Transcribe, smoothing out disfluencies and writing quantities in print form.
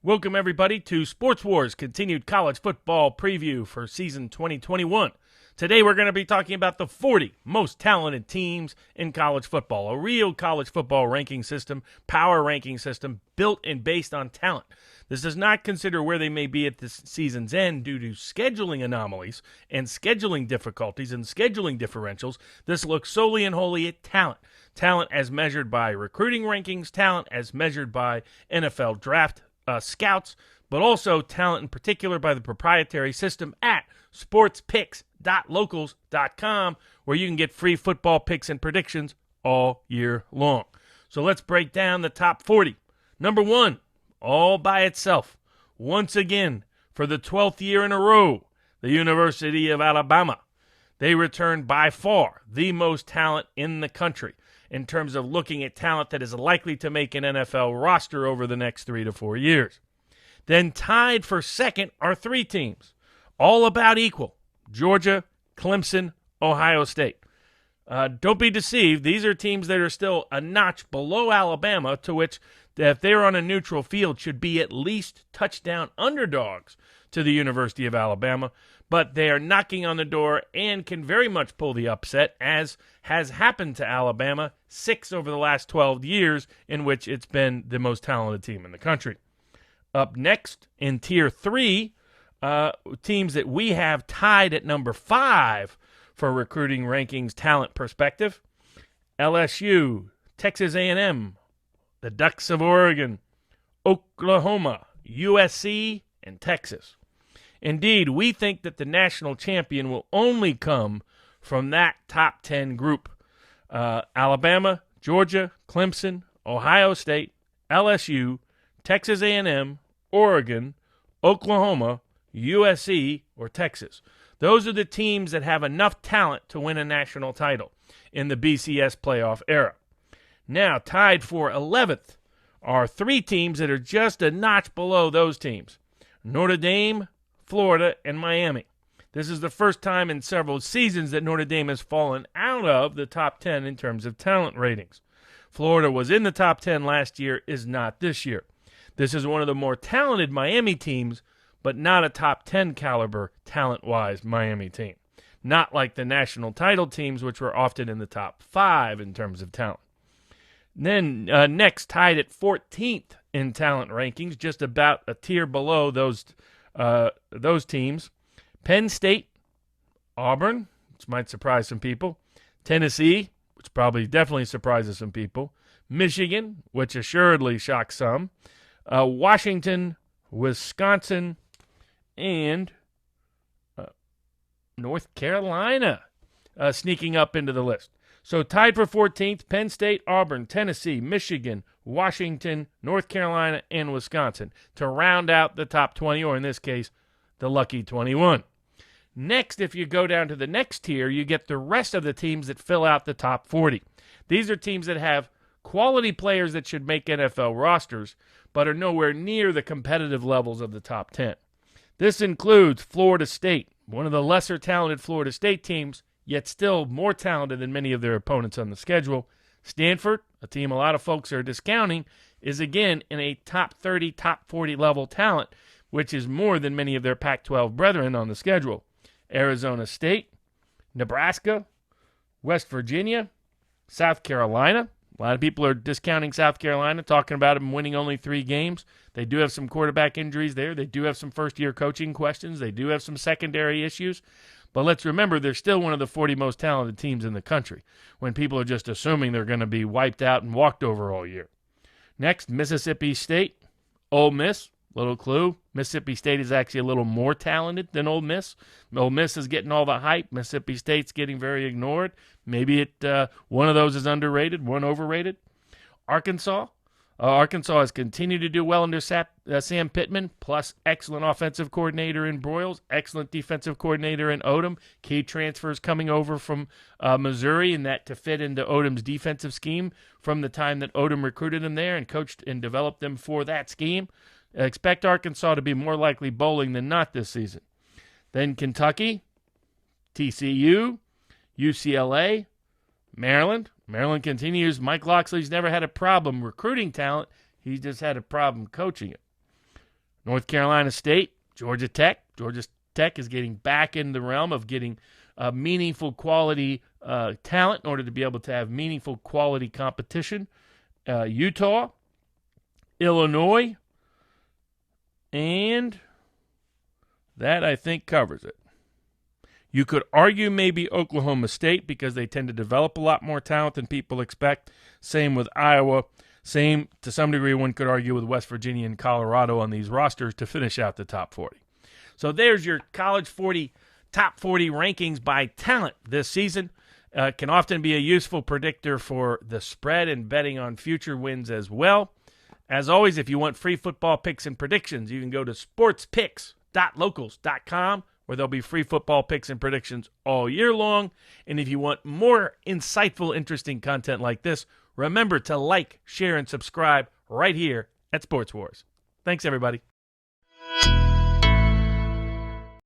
Welcome, everybody, to Sports Wars continued college football preview for season 2021. Today, we're going to be talking about the 40 most talented teams in college football, a real college football ranking system, power ranking system built and based on talent. This does not consider where they may be at this season's end due to scheduling anomalies and scheduling difficulties and scheduling differentials. This looks solely and wholly at talent. Talent as measured by recruiting rankings, talent as measured by NFL draft scouts, but also talent in particular by the proprietary system at sportspicks.locals.com, where you can get free football picks and predictions all year long. So let's break down the top 40. Number 1, all by itself, once again, for the 12th year in a row, the University of Alabama. They return by far the most talent in the country in terms of looking at talent that is likely to make an NFL roster over the next 3 to 4 years. Then tied for second are 3 teams, all about equal: Georgia, Clemson, Ohio State. Don't be deceived. These are teams that are still a notch below Alabama, to which, if they're on a neutral field, should be at least touchdown underdogs to the University of Alabama. But they are knocking on the door and can very much pull the upset, as has happened to Alabama 6 over the last 12 years in which it's been the most talented team in the country. Up next in Tier 3, teams that we have tied at number 5 for recruiting rankings talent perspective: LSU, Texas A&M, the Ducks of Oregon, Oklahoma, USC, and Texas. Indeed, we think that the national champion will only come from that top 10 group. Alabama, Georgia, Clemson, Ohio State, LSU, Texas A&M, Oregon, Oklahoma, USC, or Texas. Those are the teams that have enough talent to win a national title in the BCS playoff era. Now, tied for 11th are 3 teams that are just a notch below those teams: Notre Dame, Florida, and Miami. This is the first time in several seasons that Notre Dame has fallen out of the top 10 in terms of talent ratings. Florida was in the top 10 last year, is not this year. This is one of the more talented Miami teams, but not a top 10 caliber talent-wise Miami team. Not like the national title teams, which were often in the top 5 in terms of talent. Then next, tied at 14th in talent rankings, just about a tier below those teams: Penn State, Auburn, which might surprise some people; Tennessee, which probably definitely surprises some people; Michigan, which assuredly shocks some; Washington, Wisconsin, and North Carolina sneaking up into the list. So tied for 14th, Penn State, Auburn, Tennessee, Michigan, Washington, North Carolina, and Wisconsin to round out the top 20, or in this case, the lucky 21. Next, if you go down to the next tier, you get the rest of the teams that fill out the top 40. These are teams that have quality players that should make NFL rosters, but are nowhere near the competitive levels of the top 10. This includes Florida State, one of the lesser talented Florida State teams, yet still more talented than many of their opponents on the schedule. Stanford, a team a lot of folks are discounting, is again in a top 30, top 40 level talent, which is more than many of their Pac-12 brethren on the schedule. Arizona State, Nebraska, West Virginia, South Carolina. A lot of people are discounting South Carolina, talking about them winning only 3 games. They do have some quarterback injuries there. They do have some first-year coaching questions. They do have some secondary issues. But let's remember, they're still one of the 40 most talented teams in the country, when people are just assuming they're going to be wiped out and walked over all year. Next, Mississippi State, Ole Miss. Little clue, Mississippi State is actually a little more talented than Ole Miss. Ole Miss is getting all the hype. Mississippi State's getting very ignored. Maybe one of those is underrated, one overrated. Arkansas. Arkansas has continued to do well under Sam Pittman, plus excellent offensive coordinator in Broyles, excellent defensive coordinator in Odom. Key transfers coming over from Missouri, and that to fit into Odom's defensive scheme from the time that Odom recruited him there and coached and developed them for that scheme. Expect Arkansas to be more likely bowling than not this season. Then Kentucky, TCU, UCLA, Maryland. Maryland continues. Mike Locksley's never had a problem recruiting talent. He's just had a problem coaching it. North Carolina State, Georgia Tech. Georgia Tech is getting back in the realm of getting meaningful quality talent in order to be able to have meaningful quality competition. Utah, Illinois, and that, I think, covers it. You could argue maybe Oklahoma State because they tend to develop a lot more talent than people expect. Same with Iowa. Same, to some degree, one could argue with West Virginia and Colorado on these rosters to finish out the top 40. So there's your College 40 top 40 rankings by talent this season. Can often be a useful predictor for the spread and betting on future wins as well. As always, if you want free football picks and predictions, you can go to sportspicks.locals.com, where there'll be free football picks and predictions all year long. And if you want more insightful, interesting content like this, remember to like, share, and subscribe right here at Sports Wars. Thanks, everybody.